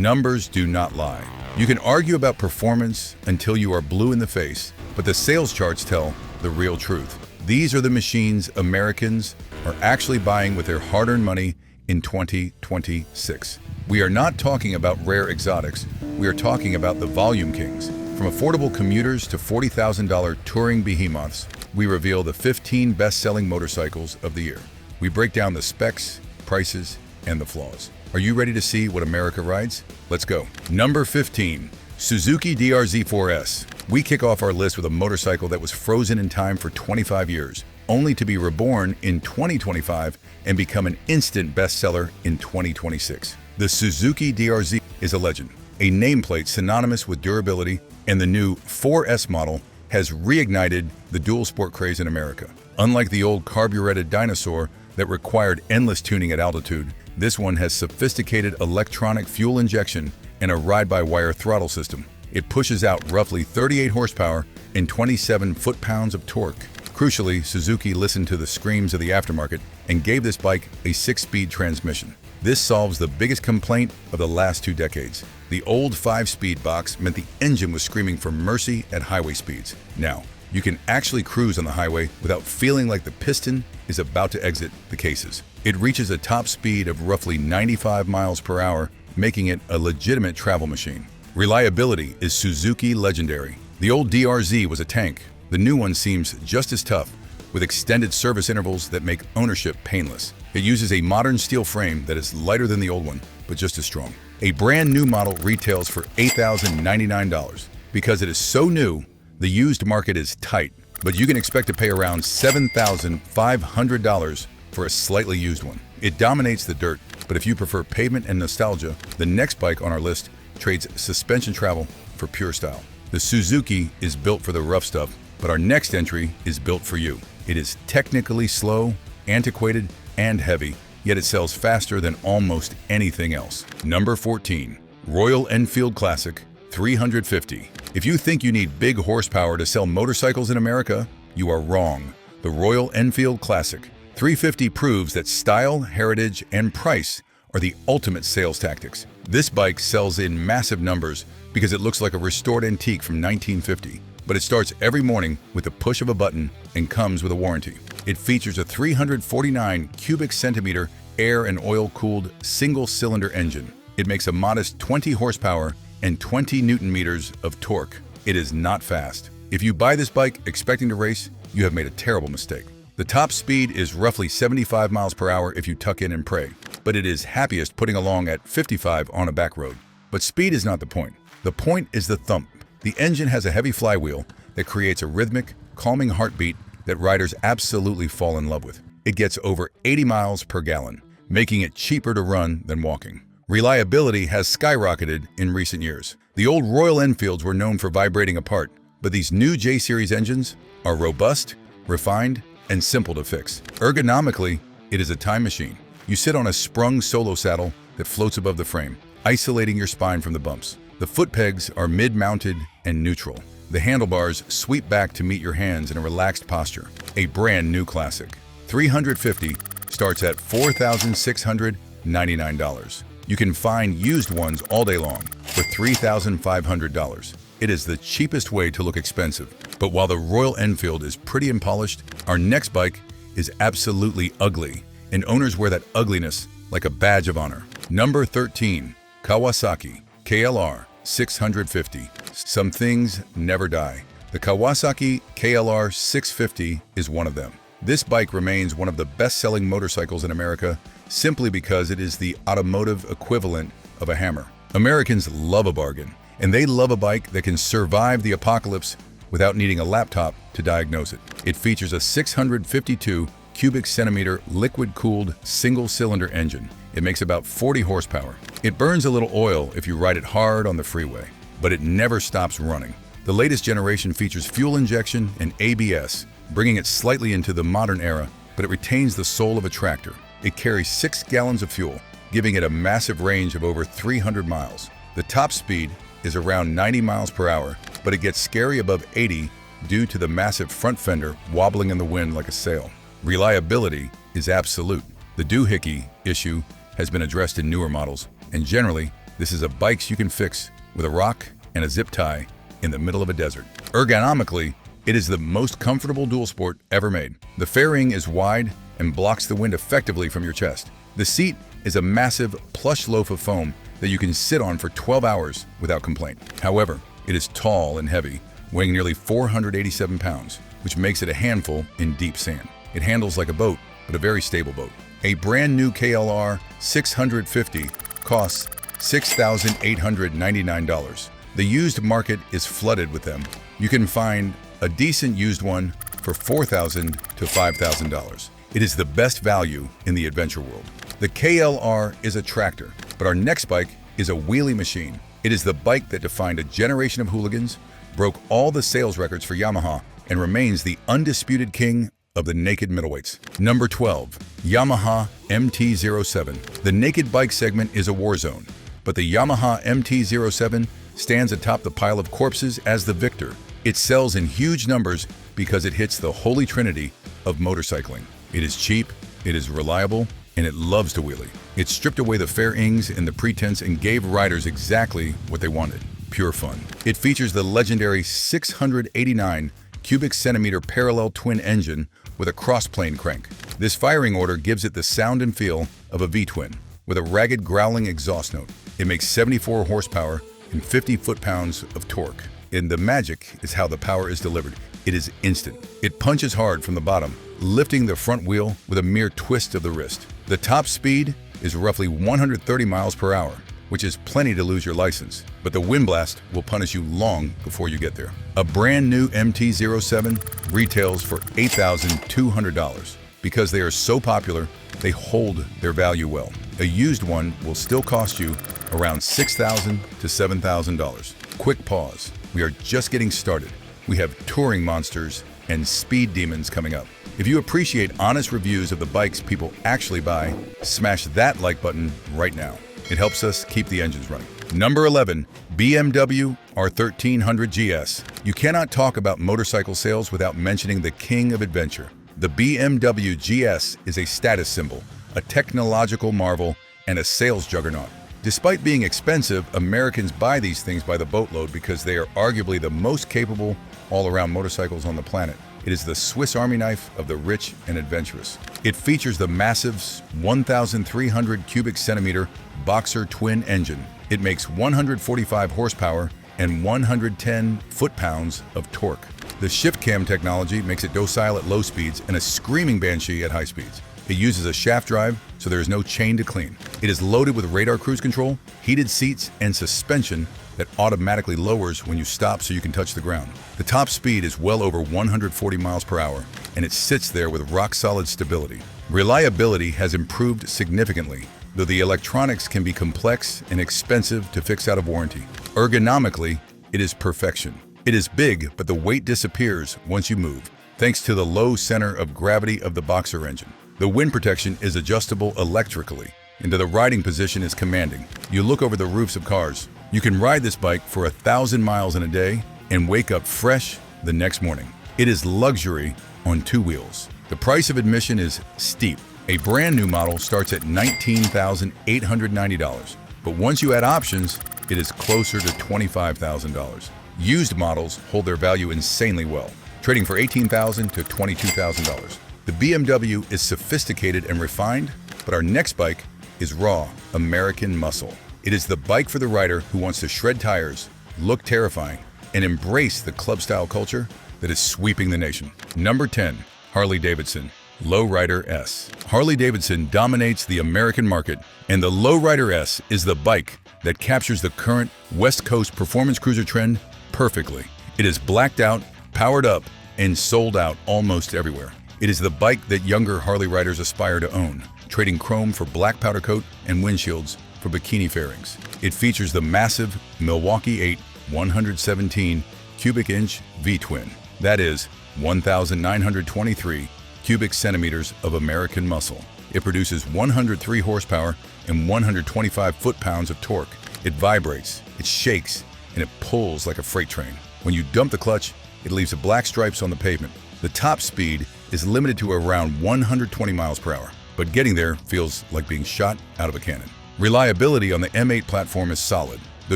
Numbers do not lie. You can argue about performance until you are blue in the face, but the sales charts tell the real truth. These are the machines Americans are actually buying with their hard-earned money in 2026. We are not talking about rare exotics. We are talking about the volume kings. From affordable commuters to $40,000 touring behemoths, we reveal the 15 best-selling motorcycles of the year. We break down the specs, prices, and the flaws. Are you ready to see what America rides? Let's go. Number 15, Suzuki DRZ4S. We kick off our list with a motorcycle that was frozen in time for 25 years, only to be reborn in 2025 and become an instant bestseller in 2026. The Suzuki DRZ is a legend, a nameplate synonymous with durability, and the new 4S model has reignited the dual sport craze in America. Unlike the old carbureted dinosaur that required endless tuning at altitude, this one has sophisticated electronic fuel injection and a ride-by-wire throttle system. It pushes out roughly 38 horsepower and 27 foot-pounds of torque. Crucially, Suzuki listened to the screams of the aftermarket and gave this bike a 6-speed transmission. This solves the biggest complaint of the last 2 decades. The old 5-speed box meant the engine was screaming for mercy at highway speeds. Now, you can actually cruise on the highway without feeling like the piston is about to exit the cases. It reaches a top speed of roughly 95 miles per hour, making it a legitimate travel machine. Reliability is Suzuki legendary. The old DRZ was a tank. The new one seems just as tough, with extended service intervals that make ownership painless. It uses a modern steel frame that is lighter than the old one, but just as strong. A brand new model retails for $8,099. Because it is so new, the used market is tight, but you can expect to pay around $7,500 for a slightly used one. It dominates the dirt, but if you prefer pavement and nostalgia, the next bike on our list trades suspension travel for pure style. The Suzuki is built for the rough stuff, but our next entry is built for you. It is technically slow, antiquated, and heavy, yet it sells faster than almost anything else. Number 14, Royal Enfield Classic 350. If you think you need big horsepower to sell motorcycles in America, you are wrong. The Royal Enfield Classic 350 proves that style, heritage, and price are the ultimate sales tactics. This bike sells in massive numbers because it looks like a restored antique from 1950, but it starts every morning with the push of a button and comes with a warranty. It features a 349 cubic centimeter air and oil-cooled single-cylinder engine. It makes a modest 20 horsepower and 20 newton meters of torque. It is not fast. If you buy this bike expecting to race, you have made a terrible mistake. The top speed is roughly 75 miles per hour if you tuck in and pray, but it is happiest putting along at 55 on a back road. But speed is not the point. The point is the thump. The engine has a heavy flywheel that creates a rhythmic, calming heartbeat that riders absolutely fall in love with. It gets over 80 miles per gallon, making it cheaper to run than walking. Reliability has skyrocketed in recent years. The old Royal Enfields were known for vibrating apart, but these new J-Series engines are robust, refined, and simple to fix. Ergonomically, it is a time machine. You sit on a sprung solo saddle that floats above the frame, isolating your spine from the bumps. The foot pegs are mid-mounted and neutral. The handlebars sweep back to meet your hands in a relaxed posture. A brand new classic. 350 starts at $4,699. You can find used ones all day long for $3,500. It is the cheapest way to look expensive. But while the Royal Enfield is pretty and polished, our next bike is absolutely ugly, and owners wear that ugliness like a badge of honor. Number 13, Kawasaki KLR650. Some things never die. The Kawasaki KLR650 is one of them. This bike remains one of the best-selling motorcycles in America simply because it is the automotive equivalent of a hammer. Americans love a bargain, and they love a bike that can survive the apocalypse without needing a laptop to diagnose it. It features a 652 cubic centimeter liquid-cooled single-cylinder engine. It makes about 40 horsepower. It burns a little oil if you ride it hard on the freeway, but it never stops running. The latest generation features fuel injection and ABS, bringing it slightly into the modern era, but it retains the soul of a tractor. It carries 6 gallons of fuel, giving it a massive range of over 300 miles. The top speed is around 90 miles per hour, but it gets scary above 80 due to the massive front fender wobbling in the wind like a sail. Reliability is absolute. The doohickey issue has been addressed in newer models, and generally, This is a bike you can fix with a rock and a zip tie in the middle of a desert. Ergonomically, it is the most comfortable dual sport ever made. The fairing is wide and blocks the wind effectively from your chest. The seat is a massive plush loaf of foam that you can sit on for 12 hours without complaint. However, it is tall and heavy, weighing nearly 487 pounds, which makes it a handful in deep sand. It handles like a boat, but a very stable boat. A brand new KLR 650 costs $6,899. The used market is flooded with them. You can find a decent used one for $4,000 to $5,000. It is the best value in the adventure world. The KLR is a tractor, but our next bike is a wheelie machine. It is the bike that defined a generation of hooligans, broke all the sales records for Yamaha, and remains the undisputed king of the naked middleweights. Number 12, Yamaha MT-07. The naked bike segment is a war zone, but the Yamaha MT-07 stands atop the pile of corpses as the victor. It sells in huge numbers because it hits the holy trinity of motorcycling. It is cheap, it is reliable, and it loves to wheelie. It stripped away the fairings and the pretense and gave riders exactly what they wanted: pure fun. It features the legendary 689 cubic centimeter parallel twin engine with a cross-plane crank. This firing order gives it the sound and feel of a V-twin, with a ragged growling exhaust note. It makes 74 horsepower and 50 foot-pounds of torque. And the magic is how the power is delivered. It is instant. It punches hard from the bottom, lifting the front wheel with a mere twist of the wrist. The top speed is roughly 130 miles per hour, which is plenty to lose your license, but the wind blast will punish you long before you get there. A brand new MT-07 retails for $8,200. Because they are so popular, they hold their value well. A used one will still cost you around $6,000 to $7,000. Quick pause. We are just getting started. We have touring monsters and speed demons coming up. If you appreciate honest reviews of the bikes people actually buy, smash that like button right now. It helps us keep the engines running. Number 11, BMW R1300 GS. You cannot talk about motorcycle sales without mentioning the king of adventure. The BMW GS is a status symbol, a technological marvel, and a sales juggernaut. Despite being expensive, Americans buy these things by the boatload because they are arguably the most capable all-around motorcycles on the planet. It is the Swiss Army knife of the rich and adventurous. It features the massive 1,300 cubic centimeter Boxer twin engine. It makes 145 horsepower and 110 foot-pounds of torque. The shift cam technology makes it docile at low speeds and a screaming banshee at high speeds. It uses a shaft drive, so there is no chain to clean. It is loaded with radar cruise control, heated seats, and suspension that automatically lowers when you stop so you can touch the ground. The top speed is well over 140 miles per hour, and it sits there with rock-solid stability. Reliability has improved significantly, though the electronics can be complex and expensive to fix out of warranty. Ergonomically, it is perfection. It is big, but the weight disappears once you move, thanks to the low center of gravity of the Boxer engine. The wind protection is adjustable electrically, and the riding position is commanding. You look over the roofs of cars. You can ride this bike for 1,000 miles in a day and wake up fresh the next morning. It is luxury on two wheels. The price of admission is steep. A brand new model starts at $19,890, but once you add options, it is closer to $25,000. Used models hold their value insanely well, trading for $18,000 to $22,000. The BMW is sophisticated and refined, but our next bike is raw American muscle. It is the bike for the rider who wants to shred tires, look terrifying, and embrace the club-style culture that is sweeping the nation. Number 10, Harley-Davidson Lowrider S. Harley-Davidson dominates the American market, and the Lowrider S is the bike that captures the current West Coast performance cruiser trend perfectly. It is blacked out, powered up, and sold out almost everywhere. It is the bike that younger Harley riders aspire to own, trading chrome for black powder coat and windshields for bikini fairings. It features the massive Milwaukee 8 117 cubic inch V-twin. That is 1,923 cubic centimeters of American muscle. It produces 103 horsepower and 125 foot-pounds of torque. It vibrates, it shakes, and it pulls like a freight train. When you dump the clutch, it leaves black stripes on the pavement. The top speed is limited to around 120 miles per hour, but getting there feels like being shot out of a cannon. Reliability on the M8 platform is solid, though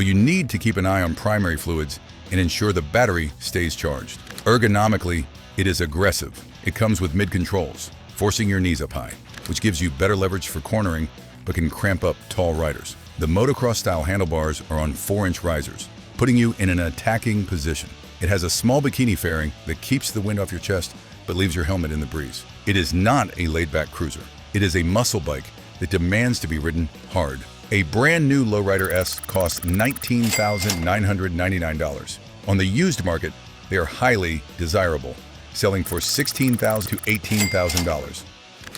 you need to keep an eye on primary fluids and ensure the battery stays charged. Ergonomically, it is aggressive. It comes with mid-controls, forcing your knees up high, which gives you better leverage for cornering but can cramp up tall riders. The motocross-style handlebars are on 4-inch risers, putting you in an attacking position. It has a small bikini fairing that keeps the wind off your chest but leaves your helmet in the breeze. It is not a laid-back cruiser. It is a muscle bike that demands to be ridden hard. A brand new Lowrider S costs $19,999. On the used market, they are highly desirable, selling for $16,000 to $18,000.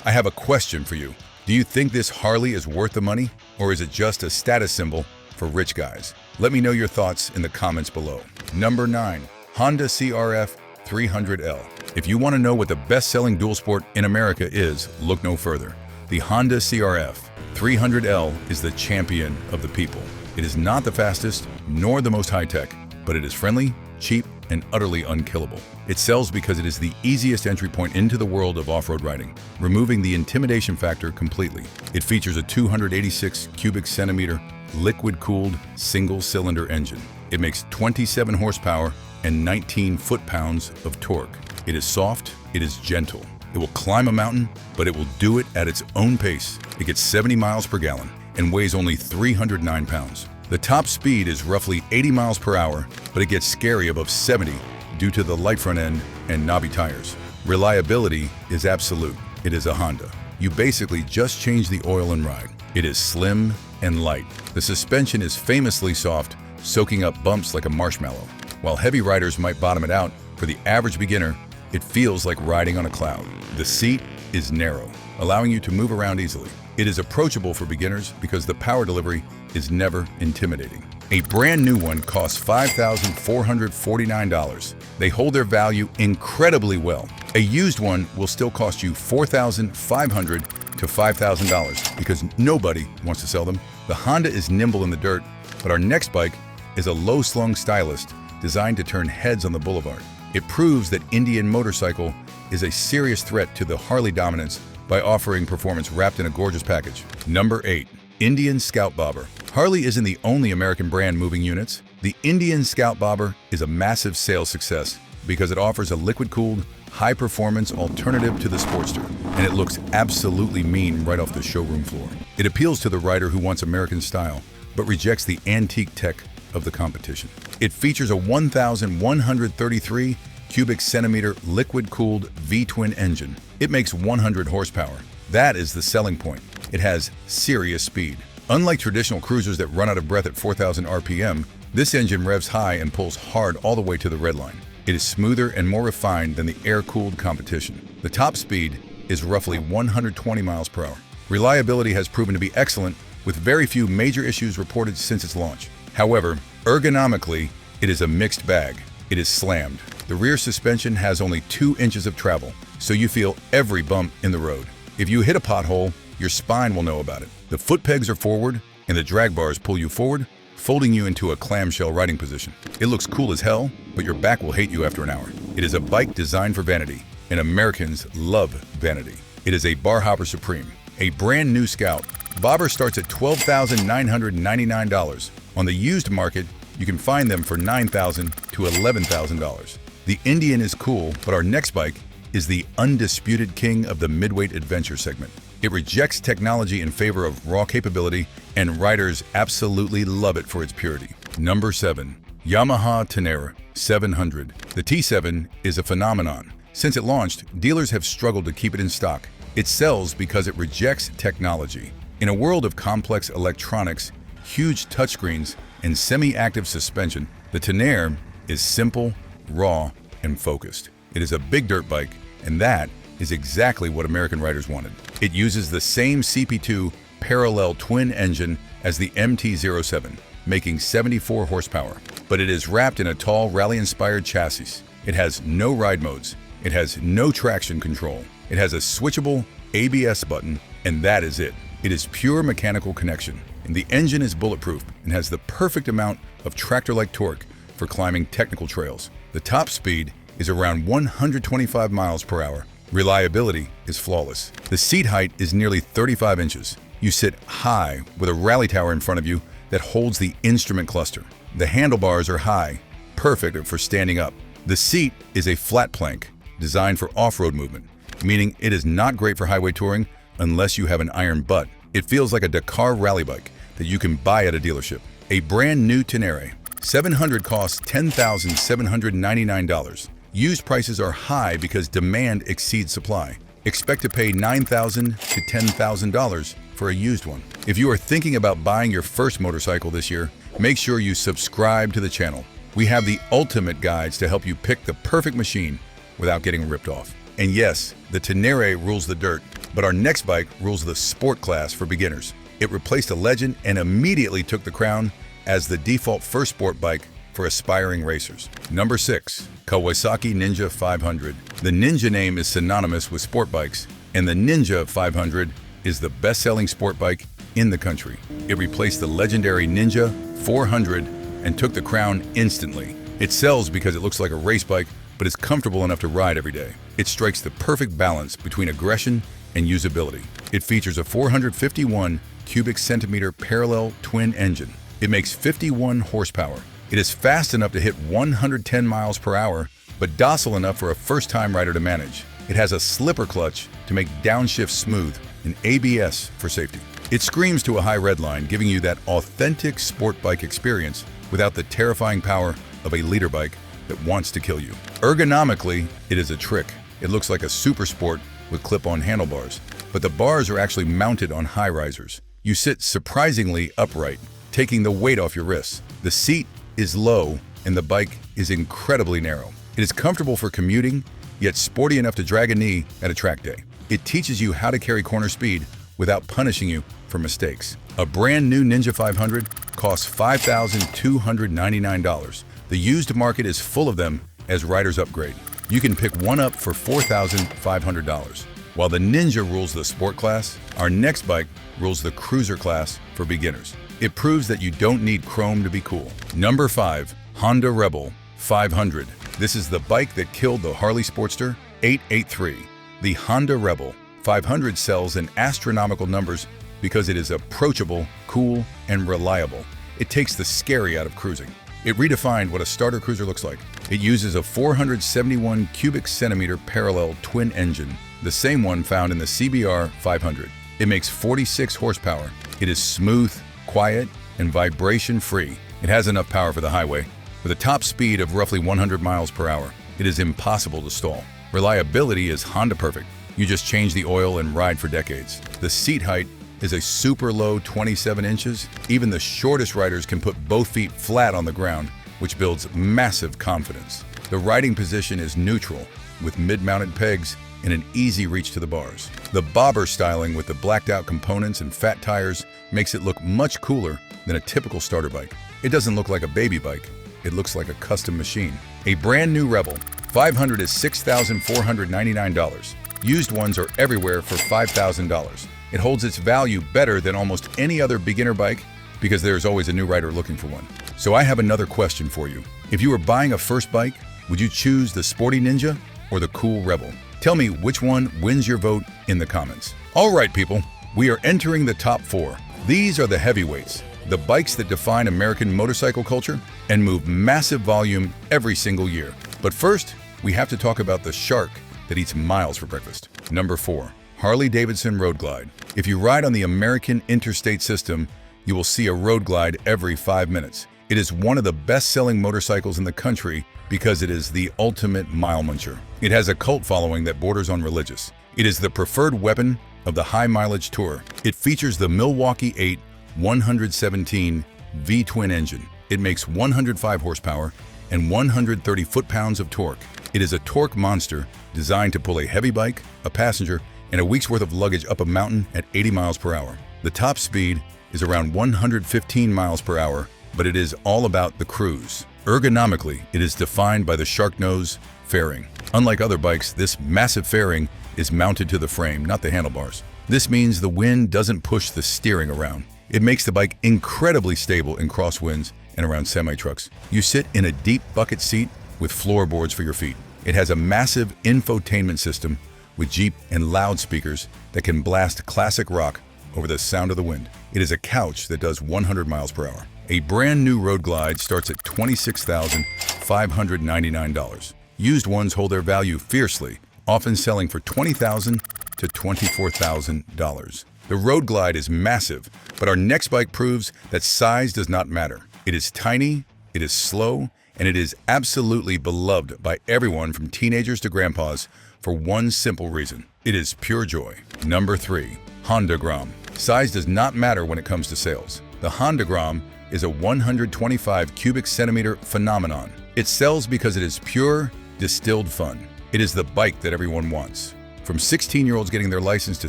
I have a question for you. Do you think this Harley is worth the money, or is it just a status symbol for rich guys? Let me know your thoughts in the comments below. Number 9. Honda CRF 300L. If you want to know what the best-selling dual sport in America is, look no further. The Honda CRF 300L is the champion of the people. It is not the fastest, nor the most high-tech, but it is friendly, cheap, and utterly unkillable. It sells because it is the easiest entry point into the world of off-road riding, removing the intimidation factor completely. It features a 286 cubic centimeter liquid-cooled single-cylinder engine. It makes 27 horsepower and 19 foot-pounds of torque. It is soft, it is gentle. It will climb a mountain, but it will do it at its own pace. It gets 70 miles per gallon and weighs only 309 pounds. The top speed is roughly 80 miles per hour, but it gets scary above 70 due to the light front end and knobby tires. Reliability is absolute. It is a Honda. You basically just change the oil and ride. It is slim and light. The suspension is famously soft, soaking up bumps like a marshmallow. While heavy riders might bottom it out, for the average beginner, it feels like riding on a cloud. The seat is narrow, allowing you to move around easily. It is approachable for beginners because the power delivery is never intimidating. A brand new one costs $5,449. They hold their value incredibly well. A used one will still cost you $4,500 to $5,000 because nobody wants to sell them. The Honda is nimble in the dirt, but our next bike is a low-slung stylist designed to turn heads on the boulevard. It proves that Indian motorcycle is a serious threat to the Harley dominance by offering performance wrapped in a gorgeous package. Number 8. Indian Scout Bobber. Harley isn't the only American brand moving units. The Indian Scout Bobber is a massive sales success because it offers a liquid-cooled, high-performance alternative to the Sportster, and it looks absolutely mean right off the showroom floor. It appeals to the rider who wants American style, but rejects the antique tech of the competition. It features a 1,133 cubic centimeter liquid-cooled V-twin engine. It makes 100 horsepower. That is the selling point. It has serious speed. Unlike traditional cruisers that run out of breath at 4,000 RPM, this engine revs high and pulls hard all the way to the red line. It is smoother and more refined than the air-cooled competition. The top speed is roughly 120 miles per hour. Reliability has proven to be excellent, with very few major issues reported since its launch. However, ergonomically, it is a mixed bag. It is slammed. The rear suspension has only 2 inches of travel, so you feel every bump in the road. If you hit a pothole, your spine will know about it. The foot pegs are forward, and the drag bars pull you forward, folding you into a clamshell riding position. It looks cool as hell, but your back will hate you after an hour. It is a bike designed for vanity, and Americans love vanity. It is a bar hopper supreme. A brand new Scout Bobber starts at $12,999. On the used market, you can find them for $9,000 to $11,000. The Indian is cool, but our next bike is the undisputed king of the midweight adventure segment. It rejects technology in favor of raw capability, and riders absolutely love it for its purity. Number 7. Yamaha Tenere 700. The T7 is a phenomenon. Since it launched, dealers have struggled to keep it in stock. It sells because it rejects technology. In a world of complex electronics, huge touchscreens, and semi-active suspension, the Tenere is simple, raw, and focused. It is a big dirt bike, and that is exactly what American riders wanted. It uses the same CP2 parallel twin engine as the MT-07, making 74 horsepower, but it is wrapped in a tall, rally-inspired chassis. It has no ride modes. It has no traction control. It has a switchable ABS button, and that is it. It is pure mechanical connection, and the engine is bulletproof and has the perfect amount of tractor-like torque for climbing technical trails. The top speed is around 125 miles per hour. Reliability is flawless. The seat height is nearly 35 inches. You sit high with a rally tower in front of you that holds the instrument cluster. The handlebars are high, perfect for standing up. The seat is a flat plank designed for off-road movement, meaning it is not great for highway touring unless you have an iron butt. It feels like a Dakar rally bike that you can buy at a dealership. A brand new Tenere 700 costs $10,799. Used prices are high because demand exceeds supply. Expect to pay $9,000 to $10,000 for a used one. If you are thinking about buying your first motorcycle this year, make sure you subscribe to the channel. We have the ultimate guides to help you pick the perfect machine without getting ripped off. And yes, the Tenere rules the dirt, but our next bike rules the sport class for beginners. It replaced a legend and immediately took the crown as the default first sport bike for aspiring racers. Number 6. Kawasaki Ninja 500. The Ninja name is synonymous with sport bikes, and the Ninja 500 is the best-selling sport bike in the country. It replaced the legendary Ninja 400 and took the crown instantly. It sells because it looks like a race bike, but is comfortable enough to ride every day. It strikes the perfect balance between aggression and usability. It features a 451 cubic centimeter parallel twin engine. It makes 51 horsepower. It is fast enough to hit 110 miles per hour, but docile enough for a first-time rider to manage. It has a slipper clutch to make downshift smooth and ABS for safety. It screams to a high red line, giving you that authentic sport bike experience without the terrifying power of a leader bike that wants to kill you. Ergonomically, it is a trick. It looks like a super sport with clip-on handlebars, but the bars are actually mounted on high risers. You sit surprisingly upright, taking the weight off your wrists. The seat is low and the bike is incredibly narrow. It is comfortable for commuting, yet sporty enough to drag a knee at a track day. It teaches you how to carry corner speed without punishing you for mistakes. A brand new Ninja 500 costs $5,299. The used market is full of them as riders upgrade. You can pick one up for $4,500. While the Ninja rules the sport class, our next bike rules the cruiser class for beginners. It proves that you don't need chrome to be cool. Number 5. Honda Rebel 500. This is the bike that killed the Harley Sportster 883. The Honda Rebel 500 sells in astronomical numbers because it is approachable, cool, and reliable. It takes the scary out of cruising. It redefined what a starter cruiser looks like. It uses a 471 cubic centimeter parallel twin engine, the same one found in the CBR 500. It makes 46 horsepower. It is smooth, quiet, and vibration-free. It has enough power for the highway. With a top speed of roughly 100 miles per hour, it is impossible to stall. Reliability is Honda perfect. You just change the oil and ride for decades. The seat height is a super low 27 inches. Even the shortest riders can put both feet flat on the ground, which builds massive confidence. The riding position is neutral, with mid-mounted pegs and an easy reach to the bars. The bobber styling with the blacked-out components and fat tires makes it look much cooler than a typical starter bike. It doesn't look like a baby bike. It looks like a custom machine. A brand new Rebel 500 is $6,499. Used ones are everywhere for $5,000. It holds its value better than almost any other beginner bike because there is always a new rider looking for one. So I have another question for you. If you were buying a first bike, would you choose the sporty Ninja or the cool Rebel? Tell me which one wins your vote in the comments. All right, people, we are entering the top 4. These are the heavyweights, the bikes that define American motorcycle culture and move massive volume every single year. But first, we have to talk about the shark that eats miles for breakfast. Number 4. Harley-Davidson Road Glide. If you ride on the American interstate system, you will see a Road Glide every 5 minutes. It is one of the best-selling motorcycles in the country because it is the ultimate mile muncher. It has a cult following that borders on religious. It is the preferred weapon of the high-mileage tour. It features the Milwaukee 8 117 V-twin engine. It makes 105 horsepower and 130 foot-pounds of torque. It is a torque monster designed to pull a heavy bike, a passenger, and a week's worth of luggage up a mountain at 80 miles per hour. The top speed is around 115 miles per hour, but it is all about the cruise. Ergonomically, it is defined by the shark nose fairing. Unlike other bikes, this massive fairing is mounted to the frame, not the handlebars. This means the wind doesn't push the steering around. It makes the bike incredibly stable in crosswinds and around semi-trucks. You sit in a deep bucket seat with floorboards for your feet. It has a massive infotainment system with Jeep and loudspeakers that can blast classic rock over the sound of the wind. It is a couch that does 100 miles per hour. A brand new Road Glide starts at $26,599. Used ones hold their value fiercely, often selling for $20,000 to $24,000. The Road Glide is massive, but our next bike proves that size does not matter. It is tiny, it is slow, and it is absolutely beloved by everyone from teenagers to grandpas for one simple reason. It is pure joy. Number 3. Honda Gram. Size does not matter when it comes to sales. The Honda Gram is a 125 cubic centimeter phenomenon. It sells because it is pure, distilled fun. It is the bike that everyone wants. From 16-year-olds getting their license to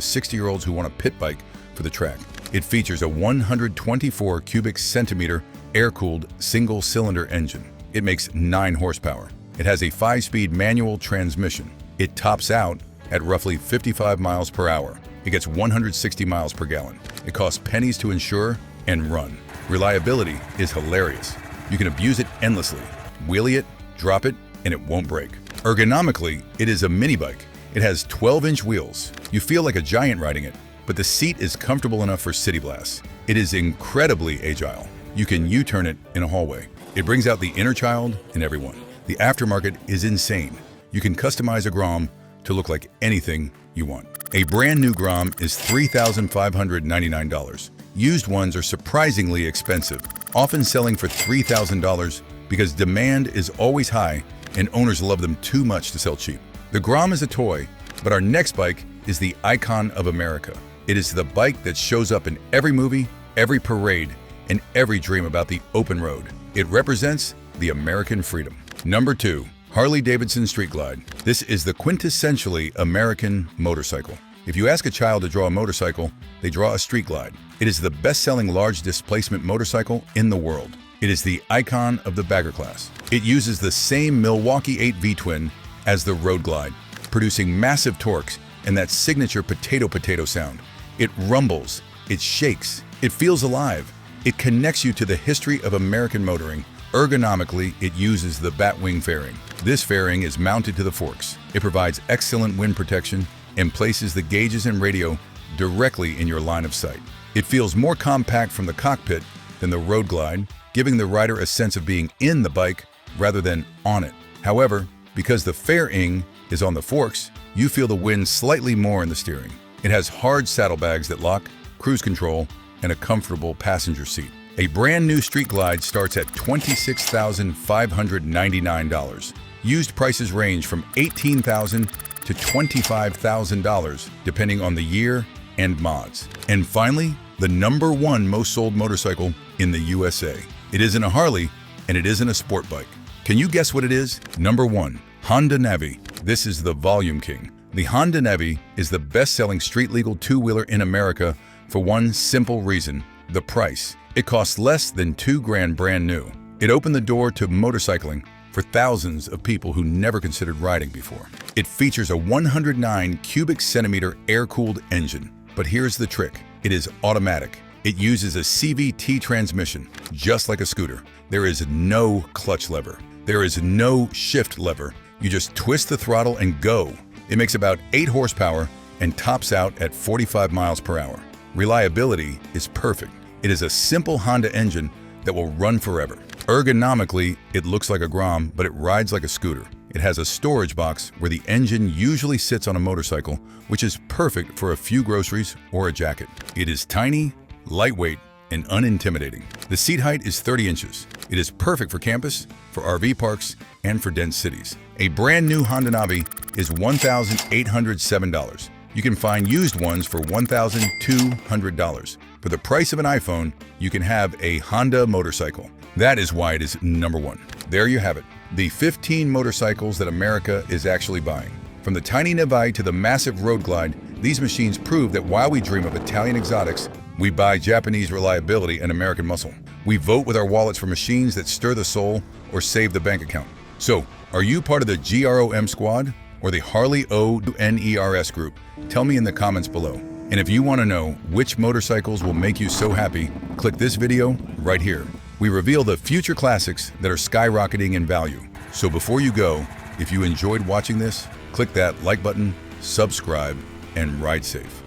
60-year-olds who want a pit bike for the track. It features a 124 cubic centimeter air-cooled single-cylinder engine. It makes 9 horsepower. It has a 5-speed manual transmission. It tops out at roughly 55 miles per hour. It gets 160 miles per gallon. It costs pennies to insure and run. Reliability is hilarious. You can abuse it endlessly. Wheelie it, drop it, and it won't break. Ergonomically, it is a mini bike. It has 12-inch wheels. You feel like a giant riding it, but the seat is comfortable enough for city blasts. It is incredibly agile. You can U-turn it in a hallway. It brings out the inner child in everyone. The aftermarket is insane. You can customize a Gram to look like anything you want. A brand new Gram is $3,599. Used ones are surprisingly expensive, often selling for $3,000 because demand is always high and owners love them too much to sell cheap. The Gram is a toy, but our next bike is the icon of America. It is the bike that shows up in every movie, every parade, and every dream about the open road. It represents the American freedom. Number 2. Harley-Davidson Street Glide. This is the quintessentially American motorcycle. If you ask a child to draw a motorcycle, they draw a Street Glide. It is the best-selling large displacement motorcycle in the world. It is the icon of the bagger class. It uses the same Milwaukee 8 V-twin as the Road Glide, producing massive torques and that signature potato sound. It rumbles, it shakes, it feels alive. It connects you to the history of American motoring. Ergonomically, it uses the Batwing fairing. This fairing is mounted to the forks. It provides excellent wind protection and places the gauges and radio directly in your line of sight. It feels more compact from the cockpit than the Road Glide, giving the rider a sense of being in the bike rather than on it. However, because the fairing is on the forks, you feel the wind slightly more in the steering. It has hard saddlebags that lock, cruise control, and a comfortable passenger seat. A brand new Street Glide starts at $26,599. Used prices range from $18,000 to $25,000 depending on the year and mods. And finally, the number 1 most sold motorcycle in the USA. It isn't a Harley and it isn't a sport bike. Can you guess what it is? Number 1, Honda Navi. This is the volume king. The Honda Navi is the best-selling street-legal two-wheeler in America for one simple reason: the price. It costs less than $2,000 brand new. It opened the door to motorcycling for thousands of people who never considered riding before. It features a 109 cubic centimeter air-cooled engine. But here's the trick: it is automatic. It uses a CVT transmission, just like a scooter. There is no clutch lever. There is no shift lever. You just twist the throttle and go. It makes about 8 horsepower and tops out at 45 miles per hour. Reliability is perfect. It is a simple Honda engine that will run forever. Ergonomically, it looks like a Gram, but it rides like a scooter. It has a storage box where the engine usually sits on a motorcycle, which is perfect for a few groceries or a jacket. It is tiny, lightweight, and unintimidating. The seat height is 30 inches. It is perfect for campus, for RV parks, and for dense cities. A brand new Honda Navi is $1,807. You can find used ones for $1,200. For the price of an iPhone, you can have a Honda motorcycle. That is why it is number 1. There you have it. The 15 motorcycles that America is actually buying. From the tiny Navi to the massive Road Glide, these machines prove that while we dream of Italian exotics, we buy Japanese reliability and American muscle. We vote with our wallets for machines that stir the soul or save the bank account. So, are you part of the GROM squad or the Harley ONERS group? Tell me in the comments below. And if you want to know which motorcycles will make you so happy, click this video right here. We reveal the future classics that are skyrocketing in value. So before you go, if you enjoyed watching this, click that like button, subscribe, and ride safe.